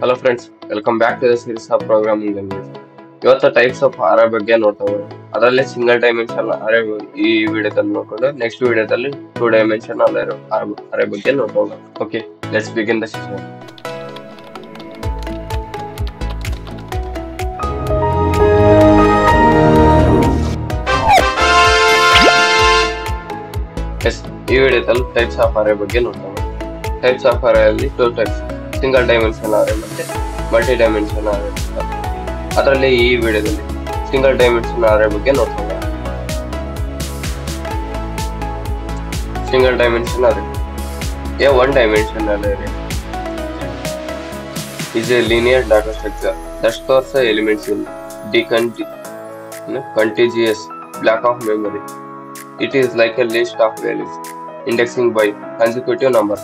Hello friends, welcome back to the series of programming language. ಇವತ್ತು types of ಅರೇ ಬಗ್ಗೆ ನೋಡ್ತಾ ಹೋಗೋಣ. ಅದರಲ್ಲಿ ಸಿಂಗಲ್ ಡೈಮೆನ್ಷನ್ ಅರೇ ಈ ವಿಡಿಯೋದಲ್ಲಿ ನೋಡ್ಕೊಂಡು ನೆಕ್ಸ್ಟ್ ವಿಡಿಯೋದಲ್ಲಿ 2 ಡೈಮೆನ್ಷನ್ ಅರೇ ಬಗ್ಗೆ ನೋಡ್ತಾ ಹೋಗೋಣ. Okay, let's begin the session. ಈ ವಿಡಿಯೋದಲ್ಲಿ ಟೈಪ್ಸ್ ಆಫ್ ಅರೇ ಬಗ್ಗೆ ನೋಡ್ತಾ ಹೋಗೋಣ. ಟೈಪ್ಸ್ ಆಫ್ ಅರೇ ಅಲ್ಲಿ 2 ಟೈಪ್ಸ್, ಸಿಂಗಲ್ ಡೈಮೆನ್ಷನ್ ಅರೇ ಮತ್ತೆ ಮಲ್ಟಿ ಡೈಮೆನ್ಷನ್ ಅರೇ. ಅದರಲ್ಲಿ ಈ ವಿಡಿಯೋದಲ್ಲಿ ಸಿಂಗಲ್ ಡೈಮೆನ್ಷನ್ ಅರೇ ಬಗ್ಗೆ ನೋಡ್ತಾ ಹೋಗೋಣ. Single dimension array a one dimensional array is a linear data structure that stores the elements in contiguous block of memory. It is like a list of values indexing by consecutive numbers.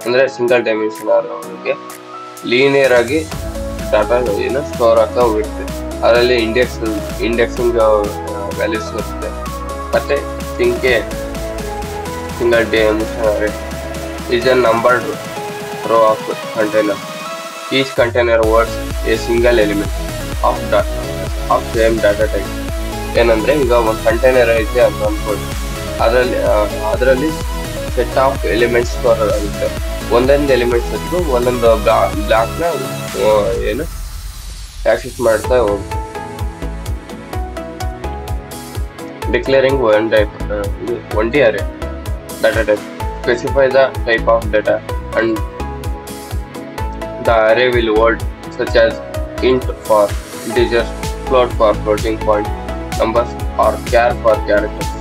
ಅಂದ್ರೆ single dimension ಅರೇ linear ಆಗಿ data store ಆಗ್ತಾ ಹೋಗಿರುತ್ತೆ. ಅದರಲ್ಲಿ indexing values ಇರುತ್ತೆ. ಮತ್ತೆ single dimension array is a numbered row of containers. Each container holds a single element of same data type. ಏನಂದ್ರೆ ಈಗ ಒಂದು ಕಂಟೈನರ್ ಐತೆ ಅಂತ ಅನ್ಕೊಳ್ಳಿ, ಅದರಲ್ಲಿ ಸೆಟ್ ಆಫ್ ಎಲಿಮೆಂಟ್ಸ್ ಸ್ಟೋರ್ ಆಗುತ್ತೆ. ಒಂದೊಂದು ಎಲಿಮೆಂಟ್ಸ್ ಇತ್ತು ಒಂದೊಂದು ಬ್ಲಾಕ್ನ ಆಕ್ಸೆಸ್ ಮಾಡ್ತಾ ಹೋಗುತ್ತೆ. Declaring one D array data type. Specify the type of data and the array will hold such as int for integers, float for floating point numbers or char for characters.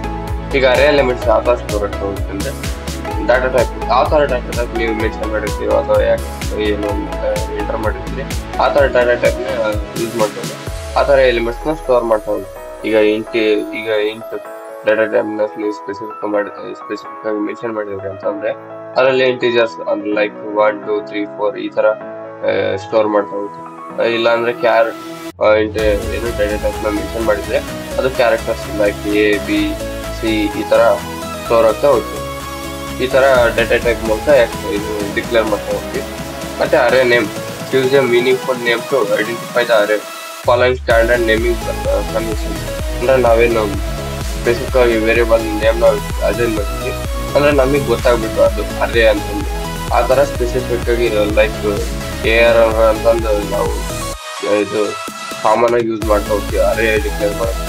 ಈಗ ಅರೇ elements ಯಾವ ಥರ store ಆಗ್ತಾ ಹೋಗುತ್ತೆ data type, ಯಾವ ಥರ data type ನೀವು mention ಮಾಡಿರ್ತೀರೋ ಅಥವಾ ಏನು ಎಂಟರ್ ಮಾಡಿರ್ತೀರಿ ಆ ಥರ ಡಾಟಾ ಟೈಪ್ನ ಯೂಸ್ ಮಾಡ್ಕೊಂಡು ಆ ಥರ ಎಲಿಮೆಂಟ್ಸ್ನ ಸ್ಟೋರ್ ಮಾಡ್ತಾ ಹೋಗುತ್ತೆ. ಈಗ ಇಂಟ್ ಡಾಟಾ ಟೈಪ್ನ ನೀವು ಸ್ಪೆಸಿಫಿಕ್ ಆಗಿ ಮೆನ್ಷನ್ ಮಾಡಿದ್ರಿ ಅಂತಂದ್ರೆ ಅದರಲ್ಲಿ ಇಂಟೀಜರ್ಸ್ ಅಂದ್ರೆ ಲೈಕ್ 1 2 3 4 ಈ ತರ ಸ್ಟೋರ್ ಮಾಡ್ತಾ ಹೋಗುತ್ತೆ. ಇಲ್ಲ ಅಂದ್ರೆ ಕ್ಯಾರ್ ಏನು ಡಾಟಾ ಟೈಪ್ನ ಮೆನ್ಷನ್ ಮಾಡಿದ್ರೆ ಅದು characters like A B C ಈ ತರ ಸ್ಟೋರ್ ಆಗ್ತಾ ಹೋಗುತ್ತೆ. ಈ ತರ ಡಾಟಾ ಟೈಪ್ ಮೂಲಕ ಇದು ಡಿಕ್ಲೇರ್ ಮಾಡ್ತಾ ಹೋಗ್ತೀವಿ. ಮತ್ತೆ array name use a meaningful name to identify the array following standard naming convention. ಅಂದ್ರೆ ನಾವೇನು ಸ್ಪೆಸಿಫಿಕ್ ಆಗಿ ವೇರಿಯಬಲ್ ನೇಮ್ ನಾವು ಅಸೈನ್ ಮಾಡ್ತೀವಿ ಅಂದ್ರೆ ನಮಗೆ ಗೊತ್ತಾಗ್ಬಿಟ್ಟು ಅದು ಅರೇ ಅಂತಂದು ಆ ಥರ ಸ್ಪೆಸಿಫಿಕ್ ಆಗಿ ಲೈಕ್ AR ಅಂತಂದು ನಾವು ಇದು ಕಾಮನ್ ಆಗಿ ಯೂಸ್ ಮಾಡ್ತಾ ಹೋಗ್ತೀವಿ. ಅರೇ ಡಿಕ್ಲೇರ್ ಮಾಡೋದು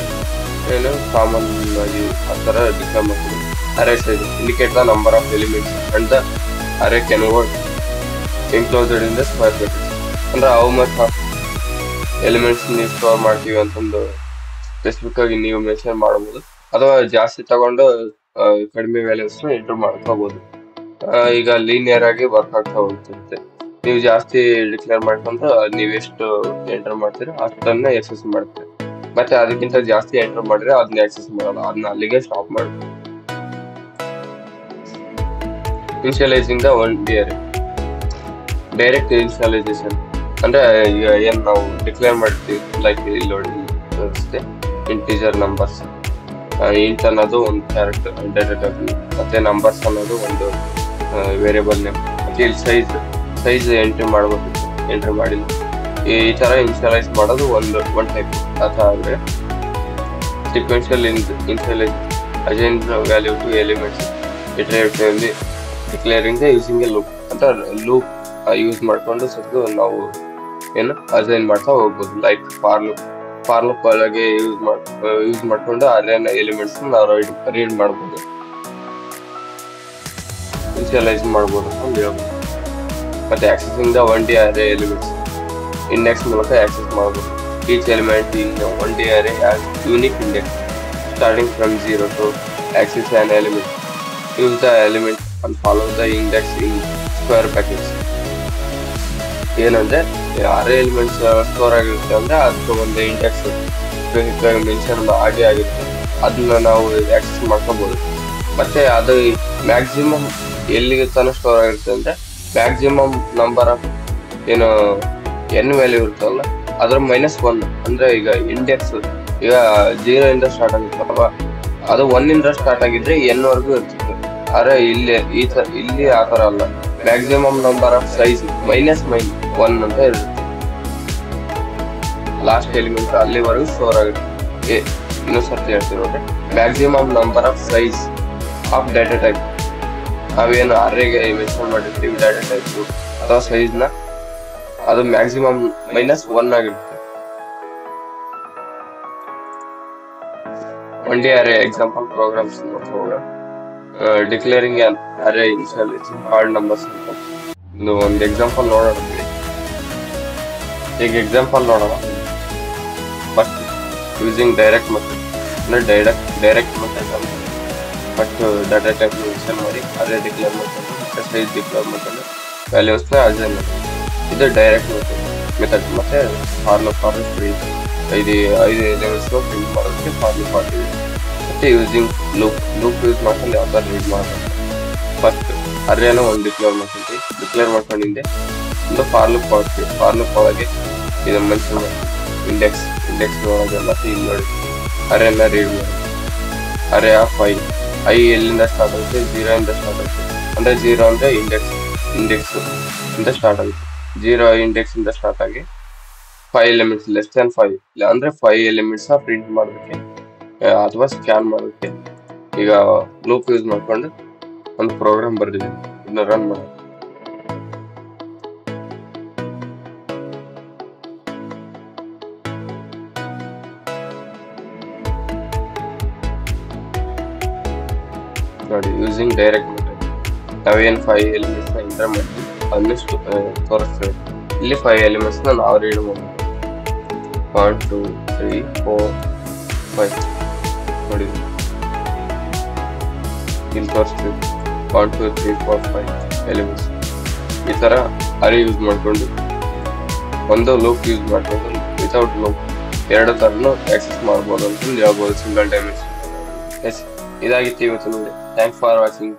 ಏನು ಕಾಮನ್ ಆಗಿ ಆ ಥರ ಡಿಕ್ಲೇರ್ ಮಾಡ್ತೀವಿ. ಅರೇ size indicate the number of elements and the array can enclosed in the square brackets. ಅಂದ್ರೆ ಹೌ ಮಚ್ ಆಫ್ ಎಲಿಮೆಂಟ್ಸ್ ನೀವು ಸ್ಟೋರ್ ಮಾಡ್ತೀವಿ ಅಂತಂದು ಸ್ಪೆಸಿಫಿಕ್ ಆಗಿ ನೀವು ಮೆನ್ಷನ್ ಮಾಡಬಹುದು ಅಥವಾ ಜಾಸ್ತಿ ತಗೊಂಡು ಕಡಿಮೆ ವ್ಯಾಲ್ಯೂಸ್ ಎಂಟರ್ ಮಾಡ್ಕೋಬಹುದು. ಈಗ ಲೀನಿಯರ್ ಆಗಿ ವರ್ಕ್ ಆಗ್ತಾ ಹೋಗ್ತಿರುತ್ತೆ. ನೀವು ಜಾಸ್ತಿ ಡಿಕ್ಲೇರ್ ಮಾಡ್ಕೊಂಡ್ರೆ ನೀವೆಷ್ಟು ಎಂಟರ್ ಮಾಡ್ತೀರೋ ಅಷ್ಟನ್ನ ಎಕ್ಸೆಸ್ ಮಾಡ್ತೀರಿ. ಮತ್ತೆ ಅದಕ್ಕಿಂತ ಜಾಸ್ತಿ ಎಂಟರ್ ಮಾಡಿದ್ರೆ ಅದನ್ನ ಎಕ್ಸೆಸ್ ಮಾಡಲ್ಲ, ಅದನ್ನ ಅಲ್ಲಿಗೆ ಸ್ಟಾಪ್ ಮಾಡ್ತೀವಿ. Initializing the one D array. Direct initialization ಅಂದ್ರೆ ಈಗ ಏನ್ ನಾವು ಡಿಕ್ಲೇರ್ ಮಾಡ್ತೀವಿ ಲೈಕ್ ಇಲ್ಲಿ ನೋಡಿ ತೋರಿಸುತ್ತೆ ಇಂಟಿಜರ್ ನಂಬರ್ಸ್. ಇಂಟ್ ಅನ್ನೋದು ಒಂದು ಕ್ಯಾರೆಕ್ಟರ್ ಡಾಟಾ ಟೈಪ್, ಮತ್ತೆ ನಂಬರ್ಸ್ ಅನ್ನೋದು ಒಂದು ವೇರಿಯಬಲ್ ನೇಮ್. ಮತ್ತೆ ಇಲ್ಲಿ ಸೈಜ್ ಎಂಟ್ರಿ ಮಾಡಬೇಕು, ಎಂಟ್ರಿ ಮಾಡಿಲ್ಲ. ಈ ತರ ಇನಿಷಿಯಲೈಸ್ ಮಾಡೋದು ಒಂದು ಟೈಪ್. ಅಥವಾ ಅಂದ್ರೆ sequential initialize assign value to elements iteratively declaring using a loop ಅಂತ ಲೂಪ್ ಯೂಸ್ ಮಾಡ್ಕೊಂಡು ಸ್ವಲ್ಪ ನಾವು ಏನು ಅಸೈನ್ ಮಾಡ್ತಾ ಹೋಗ್ಬೋದು. ಲೈಕ್ ಫಾರ್ ಲೂಪ್ ಒಳಗೆ ಯೂಸ್ ಮಾಡ್ಕೊಂಡು ಅರೇನ ಎಲಿಮೆಂಟ್ಸ್ ನಾವು ರೀಡ್ ಮಾಡ್ಬೋದು, ಇನಿಷಿಯಲೈಸ್ ಮಾಡ್ಬೋದು ಅಂತ ಹೇಳ್ಬೋದು. ಮತ್ತೆ accessing the one D array elements index ಮೂಲಕ ಆಕ್ಸೆಸ್ ಮಾಡ್ಬೋದು. Each element in one D array has unique index starting from 0 to access an element. Use the element and follow the index in square brackets. ಏನಂದ್ರೆ ಅರೇ elements store ಆಗಿರುತ್ತೆ ಅಂದ್ರೆ ಅದಕ್ಕೆ ಒಂದು index mention ಆಗಿರುತ್ತೆ, ಅದನ್ನ ನಾವು ಆಕ್ಸೆಸ್ ಮಾಡ್ಕೋಬಹುದು. ಮತ್ತೆ ಅದು ಮ್ಯಾಕ್ಸಿಮಮ್ ಎಲ್ಲಿಗೆ ತನಕ ಸ್ಟೋರ್ ಆಗಿರುತ್ತೆ ಅಂದ್ರೆ ಮ್ಯಾಕ್ಸಿಮಮ್ ನಂಬರ್ ಆಫ್ ಏನು n ವ್ಯಾಲ್ಯೂ ಇರುತ್ತಲ್ಲ ಅದ್ರ -1. ಅಂದ್ರೆ ಈಗ ಇಂಡೆಕ್ಸ್ ಈಗ 0 ಇಂದ ಸ್ಟಾರ್ಟ್ ಆಗುತ್ತಲ್ವಾ, ಅದು 1 ಇಂದ ಸ್ಟಾರ್ಟ್ ಆಗಿದ್ರೆ n ವರೆಗೂ ಇರ್ತದೆ. ಆದ್ರೆ ಇಲ್ಲಿ ಆ ಥರ ಅಲ್ಲ, ಮ್ಯಾಕ್ಸಿಮಮ್ ನಂಬರ್ ಆಫ್ ಸೈಜ್ -1 ಅಂತ ಇರುತ್ತೆ. ಲಾಸ್ಟ್ ಎಲಿಮೆಂಟ್ ಅಲ್ಲಿವರೆಗೂ ಸ್ಟೋರ್ ಆಗುತ್ತೆ. ಇನ್ನೊಂದ್ಸರ್ತಿ ಹೇಳ್ತೀವಿ ನೋಡ್ರಿ, maximum number of size of data type. ನಾವೇನು ಅರೇಗೆ ಮೆನ್ಷನ್ ಮಾಡಿರ್ತೀವಿ ಡಾಟಾ ಟೈಪ್ ಅಥವಾ ಸೈಜ್ನ, ಅದು ಮ್ಯಾಕ್ಸಿಮಮ್ -1 ಆಗಿರುತ್ತೆ. 1D array example programs ನೋಡ್ಕೋವಾಗ declaring an array initializing hard numbers ಅಂತ ಇದು ಒಂದು ಎಕ್ಸಾಂಪಲ್ ನೋಡೋಣ. ಈಗ ಎಕ್ಸಾಂಪಲ್ ನೋಡೋಣ. ಫಸ್ಟ್ ಯೂಸಿಂಗ್ ಡೈರೆಕ್ಟ್ ಮೆಥಡ್ ಅಂದ್ರೆ ಡೈರೆಕ್ಟ್ ಮೆಥಡ್ ಅಂತ ಫಸ್ಟ್ ಡಾಟಾ ಟೈಪ್ ಮೆನ್ಷನ್ ಮಾಡಿ ಅರೇ ಡಿಕ್ಲೇರ್ ಮಾಡ್ಕೊಂಡು ಮತ್ತೆ ಸೈಜ್ ಡಿಕ್ಲೇರ್ ಮಾಡ್ಕೊಂಡು ವ್ಯಾಲ್ಯೂಸ್ನ ಅಸೈನ್ ಮಾಡಿ. ಇದು ಡೈರೆಕ್ಟ್ ಮೆಥಡ್. ಮತ್ತೆ ಫಾರ್ ಐದು ಎಲಿಮೆಂಟ್ಸ್ ಪ್ರಿಂಟ್ ಮಾಡೋದಕ್ಕೆ ಫಾರ್ ಮತ್ತೆ ಯೂಸಿಂಗ್ ಲೂಪ್ ಯೂಸ್ ಮಾಡ್ಕೊಂಡು ಯಾವ ಥರ ರೀಡ್ ಮಾಡೋದು. ಫಸ್ಟ್ ಅರೇನ ಒಂದು ಡಿಕ್ಲೇರ್ ಮಾಡ್ಕೊಂಡಿದ್ದೆ ಒಂದು ಫಾರ್ ಲೂಪ್ ಒಳಗೆ ಇದನ್ನು ಮೆನ್ಷನ್ ಮಾಡಿ ಇಂಡೆಕ್ಸ್ ಒಳಗೆ ಮತ್ತೆ ಇಲ್ಲಿ ನೋಡಿ ಅರೇನ ರೀಡ್ ಮಾಡಿ. ಅರೇ ಆಫ್ ಐ ಎಲ್ಲಿಂದ ಸ್ಟಾರ್ಟ್ ಆಗುತ್ತೆ? 0 ಇಂದ ಸ್ಟಾರ್ಟ್ ಆಗುತ್ತೆ. ಅಂದರೆ 0 ಅಂದರೆ ಇಂಡೆಕ್ಸ್ ಇಂದ ಸ್ಟಾರ್ಟ್ ಆಗುತ್ತೆ. 0 ಇಂಡೆಕ್ಸ್ ಇಂದ ಸ್ಟಾರ್ಟ್ ಆಗಿ 5 ಎಲಿಮೆಂಟ್ಸ್ ಲೆಸ್ ದೆನ್ 5 ಇಲ್ಲ ಅಂದ್ರೆ 5 ಎಲಿಮೆಂಟ್ಸ್ ಪ್ರಿಂಟ್ ಮಾಡೋದಕ್ಕೆ ಅಥವಾ ಸ್ಕ್ಯಾನ್ ಮಾಡೋದಕ್ಕೆ ಈಗ ಲೂಪ್ ಯೂಸ್ ಮಾಡ್ಕೊಂಡು ಒಂದು ಪ್ರೋಗ್ರಾಮ್ ಬರ್ದಿದೆ. ಇದನ್ನ ರನ್ ಮಾಡಿ. ನೋಡಿ, ಯೂಸಿಂಗ್ ಡೈರೆಕ್ಟ್ ಮೆಥಡ್ ನಾವೇನು 5 ಎಲಿಮೆಂಟ್ಸ್ನ ಎಂಟರ್ ಮಾಡ್ತೀವಿ ಅದನ್ನಿಷ್ಟು ತೋರಿಸ್ತೇವೆ. ಇಲ್ಲಿ 5 ಎಲಿಮೆಂಟ್ಸ್ನ ನಾವು ರೀಡ್ ಮಾಡ್ತೀವಿ. 1 2 3 4 5 ನೋಡಿ ಇಲ್ಲಿ ತೋರಿಸ್ತೀವಿ. 1 2 3 4 5 ಎಲಿಮೆಂಟ್ಸ್. ಈ ಥರ ಅರೇ ಯೂಸ್ ಮಾಡಿಕೊಂಡು ಒಂದು ಲೂಪ್ ಯೂಸ್ ಮಾಡಿಕೊಂಡು ವಿತೌಟ್ ಲೂಪ್ ಎರಡು ಥರನೂ ಆಕ್ಸೆಸ್ ಮಾಡ್ಬೋದು ಅಂತ ಹೇಳ್ಬೋದು ಸಿಂಗಲ್ ಡೈಮೆನ್ಷನ್. ಎಸ್, ಇದಾಗಿತ್ತು ಇವತ್ತು ನೋಡಿ. Thanks for watching.